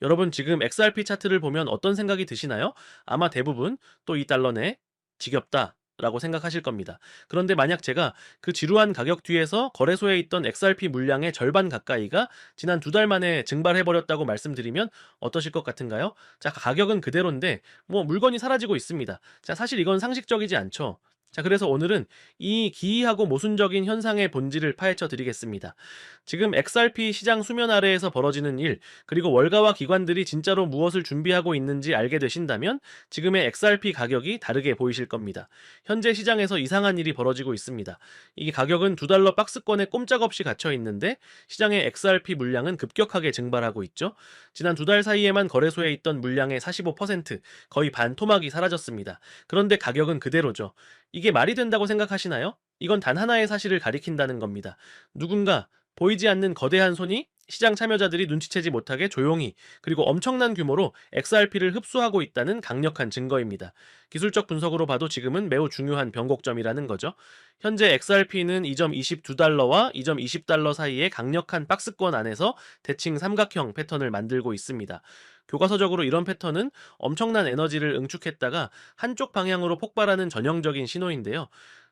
여러분 지금 XRP 차트를 보면 어떤 생각이 드시나요? 아마 대부분 또 이 달러네 지겹다 라고 생각하실 겁니다. 그런데 만약 제가 그 지루한 가격 뒤에서 거래소에 있던 XRP 물량의 절반 가까이가 지난 2달 만에 증발해버렸다고 말씀드리면 어떠실 것 같은가요? 자, 가격은 그대로인데 뭐 물건이 사라지고 있습니다. 자, 사실 이건 상식적이지 않죠. 자, 그래서 오늘은 이 기이하고 모순적인 현상의 본질을 파헤쳐 드리겠습니다. 지금 XRP 시장 수면 아래에서 벌어지는 일, 그리고 월가와 기관들이 진짜로 무엇을 준비하고 있는지 알게 되신다면 지금의 XRP 가격이 다르게 보이실 겁니다. 현재 시장에서 이상한 일이 벌어지고 있습니다. 이 가격은 2달러 박스권에 꼼짝없이 갇혀 있는데 시장의 XRP 물량은 급격하게 증발하고 있죠. 지난 2달 사이에만 거래소에 있던 물량의 45%, 거의 반 토막이 사라졌습니다. 그런데 가격은 그대로죠. 이게 말이 된다고 생각하시나요? 이건 단 하나의 사실을 가리킨다는 겁니다. 누군가 보이지 않는 거대한 손이 시장 참여자들이 눈치채지 못하게 조용히 그리고 엄청난 규모로 XRP를 흡수하고 있다는 강력한 증거입니다. 기술적 분석으로 봐도 지금은 매우 중요한 변곡점이라는 거죠. 현재 XRP는 2.22달러와 2.20달러 사이의 강력한 박스권 안에서 대칭 삼각형 패턴을 만들고 있습니다. 교과서적으로 이런 패턴은 엄청난 에너지를 응축했다가 한쪽 방향으로 폭발하는 전형적인 신호인데요.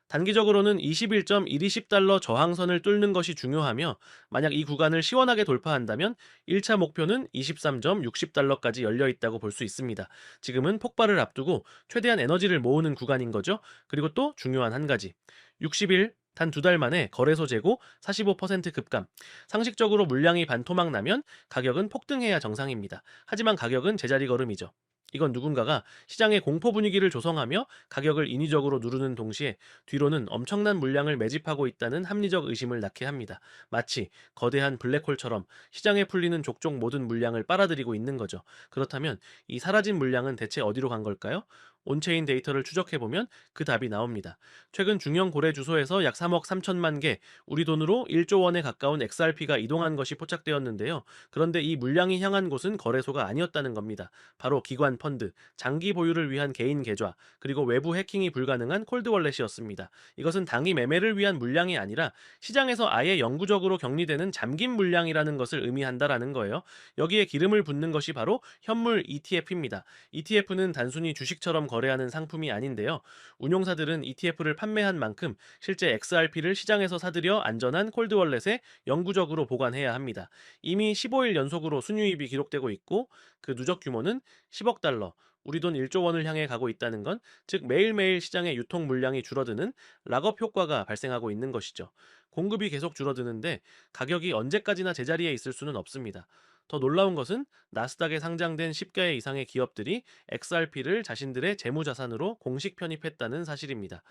단기적으로는 21.120달러 저항선을 뚫는 것이 중요하며 만약 이 구간을 시원하게 돌파한다면 1차 목표는 23.60달러까지 열려 있다고 볼 수 있습니다. 지금은 폭발을 앞두고 최대한 에너지를 모으는 구간인 거죠. 그리고 또 중요한 한 가지. 60일 단 2달 만에 거래소 재고 45% 급감. 상식적으로 물량이 반토막 나면 가격은 폭등해야 정상입니다. 하지만 가격은 제자리 걸음이죠. 이건 누군가가 시장의 공포 분위기를 조성하며 가격을 인위적으로 누르는 동시에 뒤로는 엄청난 물량을 매집하고 있다는 합리적 의심을 낳게 합니다. 마치 거대한 블랙홀처럼 시장에 풀리는 족족 모든 물량을 빨아들이고 있는 거죠. 그렇다면 이 사라진 물량은 대체 어디로 간 걸까요? 온체인 데이터를 추적해보면 그 답이 나옵니다. 최근 중형 고래 주소에서 약 3억 3천만 개, 우리 돈으로 1조 원에 가까운 XRP가 이동한 것이 포착되었는데요. 그런데 이 물량이 향한 곳은 거래소가 아니었다는 겁니다. 바로 기관 펀드, 장기 보유를 위한 개인 계좌, 그리고 외부 해킹이 불가능한 콜드월렛이었습니다. 이것은 당이 매매를 위한 물량이 아니라 시장에서 아예 영구적으로 격리되는 잠긴 물량이라는 것을 의미한다라는 거예요. 여기에 기름을 붓는 것이 바로 현물 ETF입니다. ETF는 단순히 주식처럼 거래하는 상품이 아닌데요. 운용사들은 ETF를 판매한 만큼 실제 XRP를 시장에서 사들여 안전한 콜드월렛에 영구적으로 보관해야 합니다. 이미 15일 연속으로 순이익이 기록되고 있고 그 누적 규모는 10억 달러, 우리 돈 1조 원을 향해 가고 있다는 건 즉 매일매일 시장의 유통 물량이 줄어드는 락업 효과가 발생하고 있는 것이죠. 공급이 계속 줄어드는데 가격이 언제까지나 제자리에 있을 수는 없습니다. 더 놀라운 것은 나스닥에 상장된 10개 이상의 기업들이 XRP를 자신들의 재무자산으로 공식 편입했다는 사실입니다.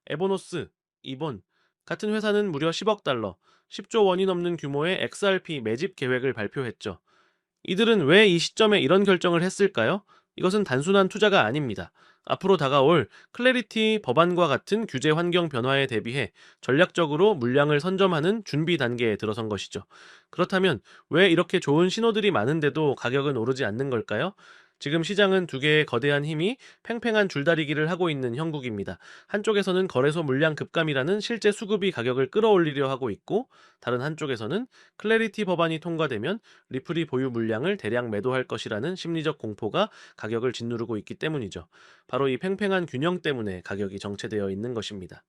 에보노스, 이본 같은 회사는 무려 10억 달러, 10조 원이 넘는 규모의 XRP 매집 계획을 발표했죠. 이들은 왜 이 시점에 이런 결정을 했을까요? 이것은 단순한 투자가 아닙니다. 앞으로 다가올 클래리티 법안과 같은 규제 환경 변화에 대비해 전략적으로 물량을 선점하는 준비 단계에 들어선 것이죠. 그렇다면 왜 이렇게 좋은 신호들이 많은데도 가격은 오르지 않는 걸까요? 지금 시장은 두 개의 거대한 힘이 팽팽한 줄다리기를 하고 있는 형국입니다. 한쪽에서는 거래소 물량 급감이라는 실제 수급이 가격을 끌어올리려 하고 있고, 다른 한쪽에서는 클래리티 법안이 통과되면 리플이 보유 물량을 대량 매도할 것이라는 심리적 공포가 가격을 짓누르고 있기 때문이죠. 바로 이 팽팽한 균형 때문에 가격이 정체되어 있는 것입니다.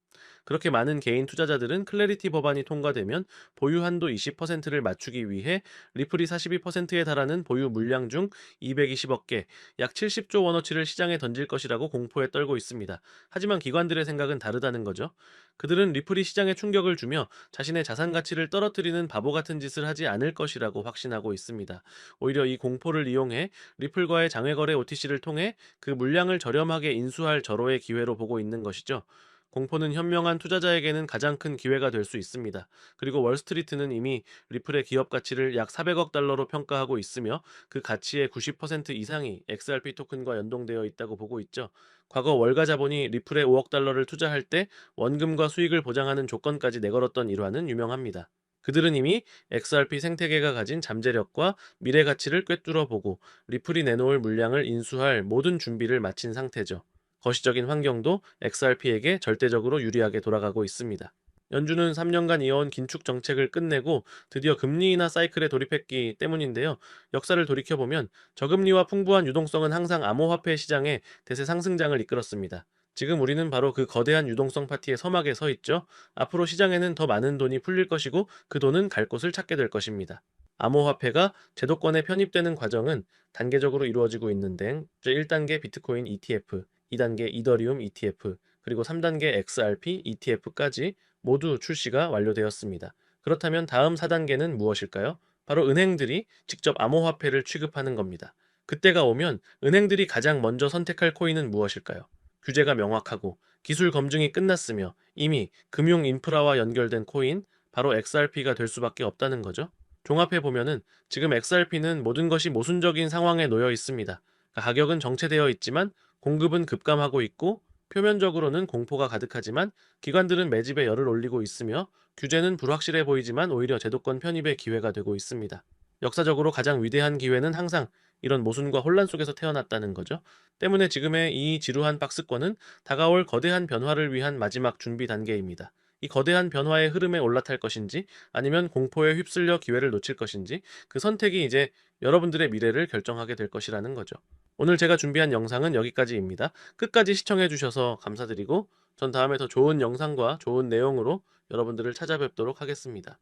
그렇게 많은 개인 투자자들은 클래리티 법안이 통과되면 보유 한도 20%를 맞추기 위해 리플이 42%에 달하는 보유 물량 중 220억 개, 약 70조 원어치를 시장에 던질 것이라고 공포에 떨고 있습니다. 하지만 기관들의 생각은 다르다는 거죠. 그들은 리플이 시장에 충격을 주며 자신의 자산 가치를 떨어뜨리는 바보 같은 짓을 하지 않을 것이라고 확신하고 있습니다. 오히려 이 공포를 이용해 리플과의 장외거래 OTC를 통해 그 물량을 저렴하게 인수할 절호의 기회로 보고 있는 것이죠. 공포는 현명한 투자자에게는 가장 큰 기회가 될 수 있습니다. 그리고 월스트리트는 이미 리플의 기업 가치를 약 400억 달러로 평가하고 있으며 그 가치의 90% 이상이 XRP 토큰과 연동되어 있다고 보고 있죠. 과거 월가 자본이 리플에 5억 달러를 투자할 때 원금과 수익을 보장하는 조건까지 내걸었던 일화는 유명합니다. 그들은 이미 XRP 생태계가 가진 잠재력과 미래 가치를 꿰뚫어 보고 리플이 내놓을 물량을 인수할 모든 준비를 마친 상태죠. 거시적인 환경도 XRP에게 절대적으로 유리하게 돌아가고 있습니다. 연준은 3년간 이어온 긴축 정책을 끝내고 드디어 금리 인하 사이클에 돌입했기 때문인데요. 역사를 돌이켜보면 저금리와 풍부한 유동성은 항상 암호화폐 시장의 대세 상승장을 이끌었습니다. 지금 우리는 바로 그 거대한 유동성 파티의 서막에 서 있죠. 앞으로 시장에는 더 많은 돈이 풀릴 것이고 그 돈은 갈 곳을 찾게 될 것입니다. 암호화폐가 제도권에 편입되는 과정은 단계적으로 이루어지고 있는데 1단계 비트코인 ETF, 2단계 이더리움 ETF, 그리고 3단계 XRP ETF까지 모두 출시가 완료되었습니다. 그렇다면 다음 4단계는 무엇일까요? 바로 은행들이 직접 암호화폐를 취급하는 겁니다. 그때가 오면 은행들이 가장 먼저 선택할 코인은 무엇일까요? 규제가 명확하고 기술 검증이 끝났으며 이미 금융 인프라와 연결된 코인, 바로 XRP가 될 수밖에 없다는 거죠. 종합해 보면은 지금 XRP는 모든 것이 모순적인 상황에 놓여 있습니다. 가격은 정체되어 있지만 공급은 급감하고 있고 표면적으로는 공포가 가득하지만 기관들은 매집에 열을 올리고 있으며 규제는 불확실해 보이지만 오히려 제도권 편입의 기회가 되고 있습니다. 역사적으로 가장 위대한 기회는 항상 이런 모순과 혼란 속에서 태어났다는 거죠. 때문에 지금의 이 지루한 박스권은 다가올 거대한 변화를 위한 마지막 준비 단계입니다. 이 거대한 변화의 흐름에 올라탈 것인지 아니면 공포에 휩쓸려 기회를 놓칠 것인지 그 선택이 이제 여러분들의 미래를 결정하게 될 것이라는 거죠. 오늘 제가 준비한 영상은 여기까지입니다. 끝까지 시청해 주셔서 감사드리고 전 다음에 더 좋은 영상과 좋은 내용으로 여러분들을 찾아뵙도록 하겠습니다.